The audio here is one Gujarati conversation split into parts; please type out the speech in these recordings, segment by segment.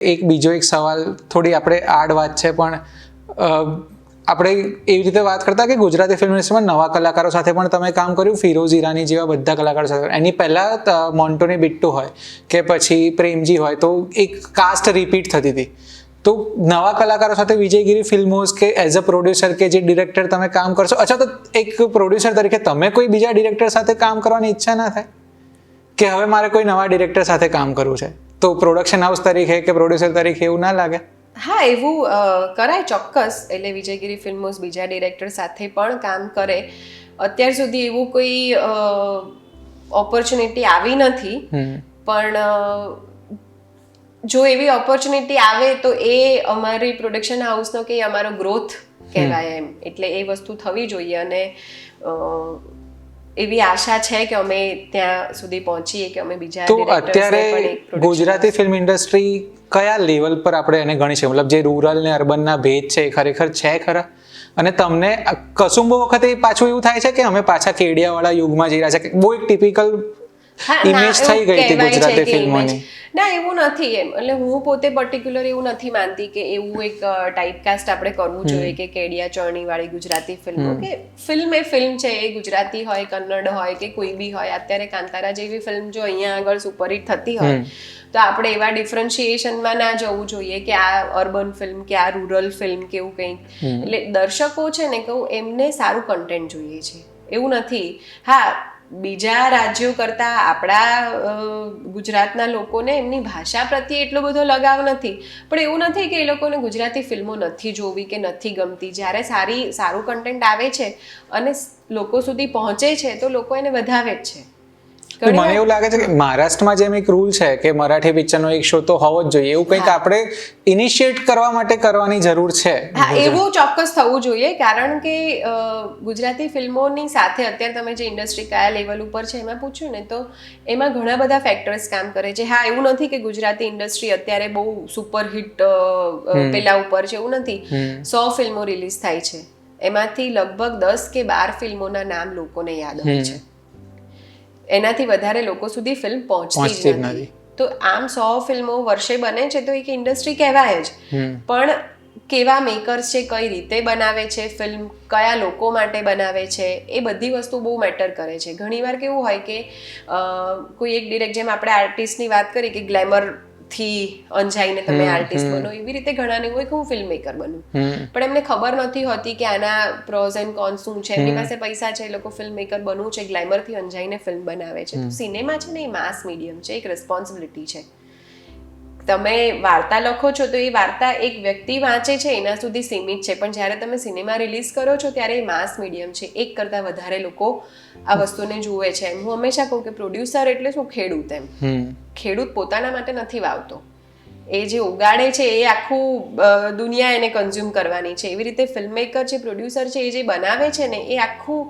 એક બીજો એક સવાલ, થોડી આપણે આડ વાત છે પણ આપણે એવી રીતે વાત કરતા કે ગુજરાતી ફિલ્મ ઇન્ડસ્ટ્રીમાં નવા કલાકારો સાથે પણ તમે કામ કર્યું, ફિરોઝ ઈરાની જેવા બધા કલાકારો સાથે. એની પહેલાં મોન્ટોની બિટ્ટુ હોય કે પછી પ્રેમજી હોય તો એક કાસ્ટ રિપીટ થતી હતી. તો નવા કલાકારો સાથે વિજયગીરી ફિલ્મોસ કે એઝ અ પ્રોડ્યુસર કે જે ડિરેક્ટર તમે કામ કરશો, અચ્છા તો એક પ્રોડ્યુસર તરીકે તમે કોઈ બીજા ડિરેક્ટર સાથે કામ કરવાની ઈચ્છા ના થાય કે હવે મારે કોઈ નવા ડિરેક્ટર સાથે કામ કરવું છે, તો પ્રોડક્શન હાઉસ તરીકે કે પ્રોડ્યુસર તરીકે એવું ના લાગે? હા, એવું કરાય ચોક્કસ. એટલે વિજયગીરી ફિલ્મોસ બીજા ડિરેક્ટર સાથે પણ કામ કરે. અત્યાર સુધી એવું કોઈ ઓપોર્ચ્યુનિટી આવી નથી, પણ જો એવી ઓપોર્ચ્યુનિટી આવે તો એ અમારી પ્રોડક્શન હાઉસનો કે અમારો ગ્રોથ કહેવાય એમ. એટલે એ વસ્તુ થવી જોઈએ અને એવી આશા છે કે અમે ત્યાં સુધી પહોંચીએ કે અમે બીજા તો અત્યારે ગુજરાતી ફિલ્મ ઇન્ડસ્ટ્રી કયા લેવલ પર આપણે એને ગણી છે? મતલબ જે રૂરલ ને અર્બનના ભેદ છે એ ખરેખર છે ખરા? અને તમને કસુંબો વખતે પાછું એવું થાય છે કે અમે પાછા કેડિયાવાળા યુગમાં જઈ રહ્યા છે? બહુ એક ટિપિકલ ઇમેજ થઈ ગઈ હતી ગુજરાતી ફિલ્મોની. ના, એવું નથી એમ. એટલે હું પોતે પર્ટિક્યુલર એવું નથી માનતી કે એવું એક ટાઈપકાસ્ટ આપણે કરવું જોઈએ કે કેડિયા ચરણી વાળી ગુજરાતી ફિલ્મો. કે ફિલ્મ એ ફિલ્મ છે, એ ગુજરાતી હોય, કન્નડ હોય કે કોઈ બી હોય. અત્યારે કાંતારા જેવી ફિલ્મ જો અહીંયા આગળ સુપરહિટ થતી હોય તો આપણે એવા ડિફરન્શિએશનમાં ના જવું જોઈએ કે આ અર્બન ફિલ્મ કે આ રૂરલ ફિલ્મ કે એવું કંઈક. એટલે દર્શકો છે ને કહું એમને સારું કન્ટેન્ટ જોઈએ છે, એવું નથી. હા, બીજા રાજ્યો કરતાં આપણા ગુજરાતના લોકોને એમની ભાષા પ્રત્યે એટલો બધો લગાવ નથી, પણ એવું નથી કે એ લોકોને ગુજરાતી ફિલ્મો નથી જોવી કે નથી ગમતી. જ્યારે સારું કન્ટેન્ટ આવે છે અને લોકો સુધી પહોંચે છે તો લોકો એને વધાવે જ છે. મને એવું લાગે છે કે મહારાષ્ટ્રમાં જેમ એક રૂલ છે કે મરાઠી પિક્ચરનો એક શો તો હોવો જ જોઈએ, એવું કંઈક આપણે ઇનિશિએટ કરવા માટે કરવાની જરૂર છે. હા, એવું ચોક્કસ થવું જોઈએ. કારણ કે ગુજરાતી ફિલ્મોની સાથે અત્યારે તમે જે ઇન્ડસ્ટ્રી કયા લેવલ ઉપર છે એમાં પૂછ્યું ને, તો એમાં ઘણા બધા ફેક્ટર્સ કામ કરે છે. હા, એવું નથી કે ગુજરાતી ઇન્ડસ્ટ્રી અત્યારે બહુ સુપરહિટ પેલા ઉપર છે, એવું નથી. 100 ફિલ્મો રિલીઝ થાય છે, એમાંથી લગભગ 10 કે 12 ફિલ્મોના નામ લોકોને યાદ હોય છે. એનાથી વધારે લોકો સુધી ફિલ્મ પહોંચતી જ નથી. તો આમ 100 ફિલ્મો વર્ષે બને છે તો એક ઇન્ડસ્ટ્રી કહેવાય જ. પણ કેવા મેકર્સ છે, કઈ રીતે બનાવે છે ફિલ્મ, કયા લોકો માટે બનાવે છે, એ બધી વસ્તુ બહુ મેટર કરે છે. ઘણીવાર કેવું હોય કે કોઈ એક ડિરેક્ટ, જેમ આપણે આર્ટિસ્ટની વાત કરી કે ગ્લેમરથી અંજાઈને તમે આર્ટિસ્ટ બનો, એવી રીતે ઘણાને હોય કે હું ફિલ્મ મેકર બનું, પણ એમને ખબર નથી હોતી કે આના પ્રોઝ એન્ડ કોન્સ શું છે. એમની પાસે પૈસા છે, એ લોકો ફિલ્મ મેકર બનવું છે, ગ્લેમરથી અંજાઈને ફિલ્મ બનાવે છે. તો સિનેમા છે ને એ માસ મીડિયમ છે, એક રિસ્પોન્સિબિલિટી છે. તમે વાર્તા લખો છો તો એ વાર્તા એક વ્યક્તિ વાંચે છે એના સુધી સીમિત છે, પણ જ્યારે તમે સિનેમા રિલીઝ કરો છો ત્યારે એ માસ મીડિયમ છે. એક કરતાં વધારે લોકો આ વસ્તુને જુએ છે. હું હંમેશા કહું કે પ્રોડ્યુસર એટલે શું? ખેડૂત. એમ ખેડૂત પોતાના માટે નથી વાવતો, એ જે ઉગાડે છે એ આખું દુનિયા એને કન્ઝ્યુમ કરવાની છે. એવી રીતે ફિલ્મ મેકર છે, પ્રોડ્યુસર છે, એ જે બનાવે છે ને એ આખું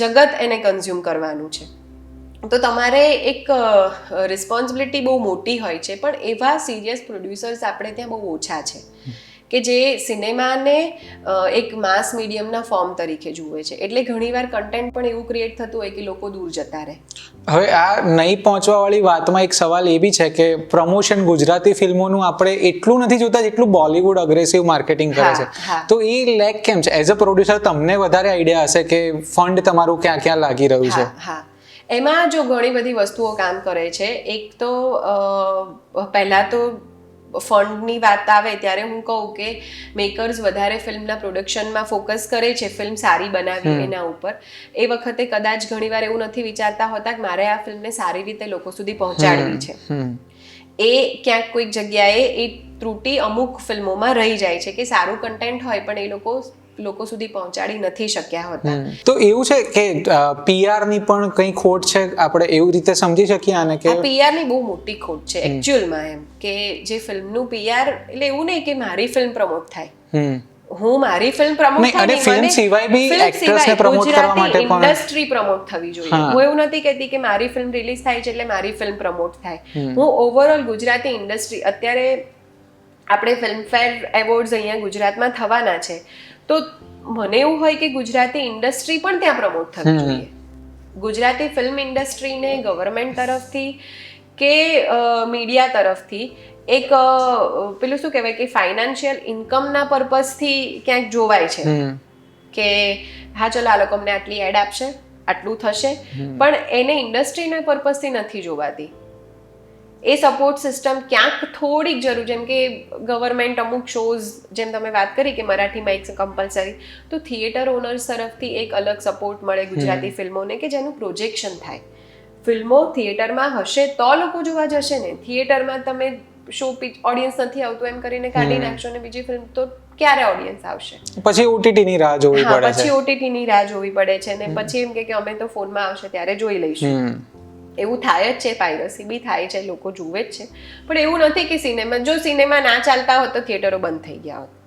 જગત એને કન્ઝ્યુમ કરવાનું છે. તો તમારે એક રિસ્પોન્સિબિલિટી બહુ મોટી હોય છે. પણ એવા સિરિયસ પ્રોડ્યુસર્સ આપણે ત્યાં બહુ ઓછા છે કે જે સિનેમાને એક માસ મીડિયમના ફોર્મ તરીકે જુએ છે. એટલે ઘણીવાર કન્ટેન્ટ પણ એવું ક્રિએટ થતું હોય કે લોકો દૂર જતા રહે. હવે આ નહીં પહોંચવાવાળી વાતમાં એક સવાલ એ બી છે કે પ્રમોશન ગુજરાતી ફિલ્મોનું આપણે એટલું નથી જોતા જેટલું બોલિવૂડ અગ્રેસિવ માર્કેટિંગ કરે છે. તો એ લેક કેમ છે? એઝ અ પ્રોડ્યુસર તમને વધારે આઈડિયા હશે કે ફંડ તમારું ક્યાં ક્યાં લાગી રહ્યું છે. હા, એમાં જો ઘણી બધી વસ્તુઓ કામ કરે છે. એક તો પહેલાં તો ફંડની વાત આવે ત્યારે હું કહું કે મેકર્સ વધારે ફિલ્મના પ્રોડક્શનમાં ફોકસ કરે છે, ફિલ્મ સારી બનાવી એના ઉપર. એ વખતે કદાચ ઘણીવાર એવું નથી વિચારતા હોતા કે મારે આ ફિલ્મને સારી રીતે લોકો સુધી પહોંચાડવી છે. એ ક્યાંક કોઈક જગ્યાએ એ ત્રુટિ અમુક ફિલ્મોમાં રહી જાય છે કે સારું કન્ટેન્ટ હોય પણ એ લોકો સુધી પહોંચાડી નથી શક્યા હોતા. તો એવું છે કે PR ની પણ કંઈ ખોટ છે? આપણે એવી રીતે સમજી શકીએ આને કે PR ની બહુ મોટી ખોટ છે એકચ્યુઅલમાં. એમ કે જે ફિલ્મનું PR, એટલે એવું નહીં કે મારી ફિલ્મ પ્રમોટ થાય, હું મારી ફિલ્મ પ્રમોટ થાય, ફિલ્મ સિવાય બી એક્ટર્સને પ્રમોટ કરવા માટે પણ ઇન્ડસ્ટ્રી પ્રમોટ થવી જોઈએ. હું એવું નથી કહેતી કે મારી ફિલ્મ રિલીઝ થાય છે એટલે મારી ફિલ્મ પ્રમોટ થાય. હું ઓવરઓલ ગુજરાતી ઇન્ડસ્ટ્રી, અત્યારે આપણે ફિલ્મફેર એવોર્ડ્સ અહીંયા ગુજરાતમાં થવાના છે, તો મને એવું હોય કે ગુજરાતી ઇન્ડસ્ટ્રી પણ ત્યાં પ્રમોટ થવી જોઈએ. ગુજરાતી ફિલ્મ ઇન્ડસ્ટ્રીને ગવર્મેન્ટ તરફથી કે મીડિયા તરફથી એક પેલું શું કહેવાય કે ફાઇનાન્શિયલ ઇન્કમના પર્પઝથી ક્યાંક જોવાય છે કે હા ચલો આ લોકો અમને આટલી એડ આપશે, આટલું થશે, પણ એને ઇન્ડસ્ટ્રીના પર્પઝથી નથી જોવાતી. એ સપોર્ટ સિસ્ટમ ક્યાંક થોડીક જરૂર, જેમ કે ગવર્મેન્ટ અમુક શોઝ, જેમ તમે વાત કરી કે મરાઠીમાં એક કમ્પલસરી, તો થિયેટર ઓનર્સ તરફથી એક અલગ સપોર્ટ મળે ગુજરાતી ફિલ્મોને કે જેનું પ્રોજેક્શન થાય. ફિલ્મો થિયેટરમાં હશે તો લોકો જોવા જશે ને. થિયેટરમાં તમે શો ઓડિયન્સ નથી આવતું એમ કરીને કાઢી નાખશો ને બીજી ફિલ્મ તો ક્યારે ઓડિયન્સ આવશે? પછી ઓટીટીની રાહ જોવી પડે છે. પછી ઓટીટીની રાહ જોવી પડે છે ને પછી એમ કે અમે તો ફોનમાં આવશે ત્યારે જોઈ લઈશું. એવું થાય જ છે, પાયરસી બી થાય છે, લોકો જુએ જ છે. પણ એવું નથી કે સિનેમા ના ચાલતા હોત તો થિયેટરો બંધ થઈ ગયા હોત.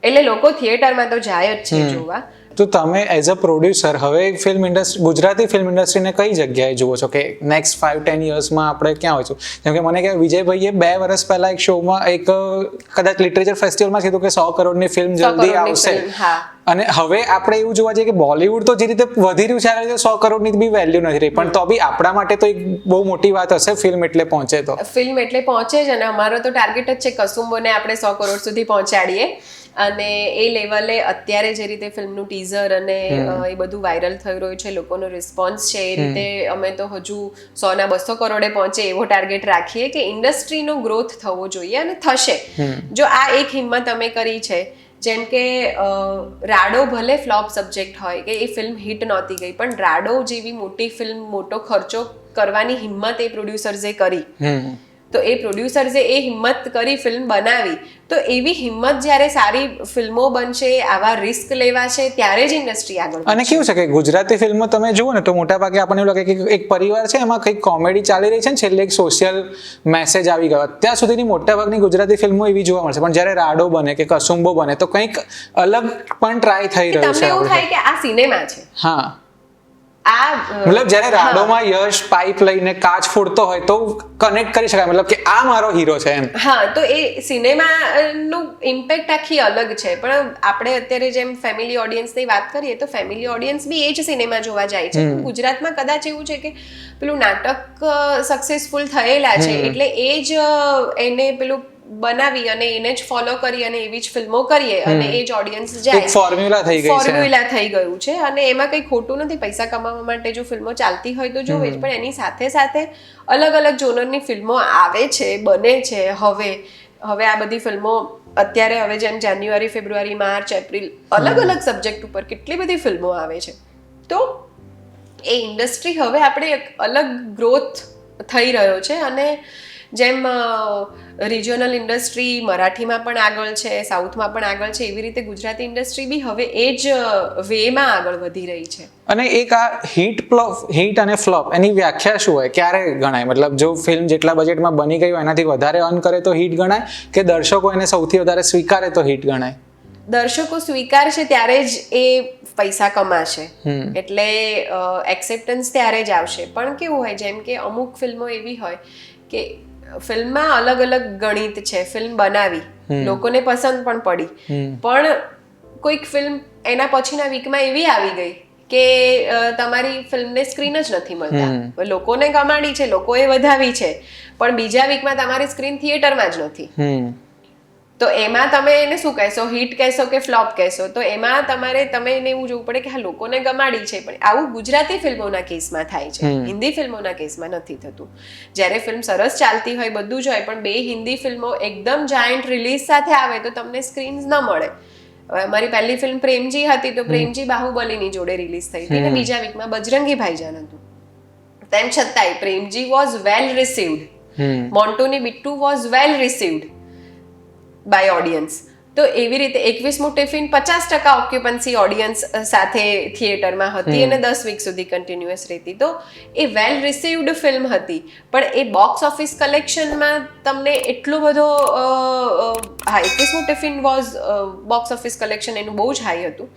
એટલે લોકો થિયેટરમાં તો જાય જ છે જોવા. તો તમે એઝ અ પ્રોડ્યુસર હવે ફિલ્મ ઇન્ડસ્ટ્રી, ગુજરાતી ફિલ્મ ઇન્ડસ્ટ્રીને કઈ જગ્યાએ જુઓ છો કે નેક્સ્ટ 5-10 યર્સમાં આપણે ક્યાં હોઈશું? જેમ કે મને કે વિજયભાઈએ 2 વર્ષ પહેલા એક શોમાં એક કદાચ લિટરેચર ફેસ્ટિવલમાં કીધું કે 100 કરોડની ફિલ્મ જલ્દી આવશે. અને હવે આપણે એવું જોવા જઈએ કે બોલિવૂડ તો જે રીતે વધી રહ્યું છે આ રીતે 100 કરોડની બી વેલ્યુ નથી રહી, પણ તો બી આપણા માટે તો એક બહુ મોટી વાત હશે ફિલ્મ એટલે પહોંચે તો. ફિલ્મ એટલે પહોંચે જ, અને અમારો તો ટાર્ગેટ જ છે કસુંબોને આપણે 100 કરોડ સુધી પહોંચાડીએ. અને એ લેવલે અત્યારે જે રીતે ફિલ્મનું ટીઝર અને એ બધું વાયરલ થઈ રહ્યું છે, લોકોનો રિસ્પોન્સ છે, એ રીતે અમે તો હજુ 100 ના 200 કરોડે પહોંચે એવો ટાર્ગેટ રાખીએ કે ઇન્ડસ્ટ્રીનો ગ્રોથ થવો જોઈએ અને થશે. જો આ એક હિંમત અમે કરી છે, જેમ કે રાડો ભલે ફ્લોપ સબ્જેક્ટ હોય કે એ ફિલ્મ હિટ નહોતી ગઈ, પણ રાડો જેવી મોટી ફિલ્મ મોટો ખર્ચો કરવાની હિંમત એ પ્રોડ્યુસર્સે કરી. તો એ પ્રોડ્યુસર્સે એ હિંમત કરી ફિલ્મ બનાવી, તો એવી હિંમત જ્યારે સારી ફિલ્મો બનશે, આવા રિસ્ક લેવાશે, ત્યારે જ ઇન્ડસ્ટ્રી આગળ. અને કેવું છે કે ગુજરાતી ફિલ્મો તમે જુઓ ને તો મોટા ભાગે આપણને એવું લાગે કે એક પરિવાર છે, એમાં કંઈક કોમેડી ચાલી રહી છે ને છેલ્લે એક સોશિયલ મેસેજ આવી ગયો. અત્યાર સુધીની મોટા ભાગની ગુજરાતી ફિલ્મો એવી જોવા મળશે, પણ જ્યારે રાડો બને કે કસુંબો બને તો કંઈક અલગ પણ ટ્રાય થઈ રહ્યું છે. તમને એવું થાય કે આ સિનેમા છે. હા, મતલબ જ્યારે રાડોમાં યશ પાઇપ લઈને કાચ ફોડતો હોય તો કનેક્ટ કરી શકાય, મતલબ કે આ મારો હીરો છે એમ. હા, તો એ સિનેમાનું ઇમ્પેક્ટ આખી અલગ છે. પણ આપણે અત્યારે જેમ ફેમિલી ઓડિયન્સની વાત કરીએ તો ફેમિલી ઓડિયન્સ બી એ જ સિનેમા જોવા જાય છે. ગુજરાતમાં કદાચ એવું છે કે પેલું નાટક સક્સેસફુલ થયેલા છે એટલે એ જ એને પેલું બનાવી અને એને જ ફોલો કરી અને એવી જ ફિલ્મો કરીએ અને એ જ ઓડિયન્સ જાય. ફોર્મ્યુલા થઈ ગઈ છે. ફોર્મ્યુલા થઈ ગયું છે અને એમાં કંઈ ખોટું નથી. પૈસા કમાવા માટે જો ફિલ્મો ચાલતી હોય તો જોવે જ, પણ એની સાથે સાથે અલગ અલગ જોનરની ફિલ્મો આવે છે, બને છે. હવે આ બધી ફિલ્મો અત્યારે હવે જેમ જાન્યુઆરી, ફેબ્રુઆરી, માર્ચ, એપ્રિલ અલગ અલગ સબ્જેક્ટ ઉપર કેટલી બધી ફિલ્મો આવે છે. તો એ ઇન્ડસ્ટ્રી હવે આપણે એક અલગ ગ્રોથ થઈ રહ્યો છે. અને જેમ રિજનલ ઇન્ડસ્ટ્રી મરાઠીમાં પણ આગળ છે, સાઉથમાં પણ આગળ છે, એવી રીતે ગુજરાતી ઇન્ડસ્ટ્રી બી હવે એ જ વેમાં આગળ વધી રહી છે. અને એક આ હિટ અને ફ્લોપ એની વ્યાખ્યા શું હોય, ક્યારે ગણાય? મતલબ જો ફિલ્મ જેટલા બજેટમાં બની ગઈ હોય એનાથી વધારે અર્ન કરે તો હિટ ગણાય, કે દર્શકો એને સૌથી વધારે સ્વીકારે તો હિટ ગણાય? દર્શકો સ્વીકારશે ત્યારે જ એ પૈસા કમાશે, એટલે એક્સેપ્ટન્સ ત્યારે જ આવશે. પણ કેવું હોય, જેમ કે અમુક ફિલ્મો એવી હોય કે ફિલ્મમાં અલગ અલગ ગણિત છે, ફિલ્મ બનાવી, લોકોને પસંદ પણ પડી, પણ કોઈક ફિલ્મ એના પછીના વીકમાં એવી આવી ગઈ કે તમારી ફિલ્મને સ્ક્રીન જ નથી મળતા. લોકોને ગમાડી છે, લોકોએ વધાવી છે, પણ બીજા વીકમાં તમારી સ્ક્રીન થિયેટરમાં જ નથી. તો એમાં તમે એને શું કહેશો, હિટ કહેશો કે ફ્લોપ કહેશો? તો એમાં તમે એને એવું જોવું પડે કે હા લોકોને ગમાડી છે. પણ આવું ગુજરાતી ફિલ્મોના કેસમાં થાય છે, હિન્દી ફિલ્મોના કેસમાં નથી થતું. જ્યારે ફિલ્મ સરસ ચાલતી હોય, બધું જ હોય, પણ 2 હિન્દી ફિલ્મો એકદમ જાયન્ટ રિલીઝ સાથે આવે તો તમને સ્ક્રીન્સ ન મળે. અમારી પહેલી ફિલ્મ પ્રેમજી હતી, તો પ્રેમજી બાહુબલીની જોડે રિલીઝ થઈ હતી અને બીજા વીકમાં બજરંગી ભાઈજાન હતું. તેમ છતાંય પ્રેમજી વોઝ વેલ રિસીવ્ડ, મોન્ટુની Bittu was well received by audience. તો એવી રીતે 21મું ટિફિન 50% ઓક્યુપન્સી ઓડિયન્સ સાથે થિયેટરમાં હતી અને 10 વીક સુધી કન્ટિન્યુઅસ રહેતી. તો એ વેલ રિસીવ્ડ ફિલ્મ હતી, પણ એ બોક્સ ઓફિસ કલેક્શનમાં તમને એટલો બધો 21મું tiffin was box office collection એનું બહુ જ હાઈ હતું.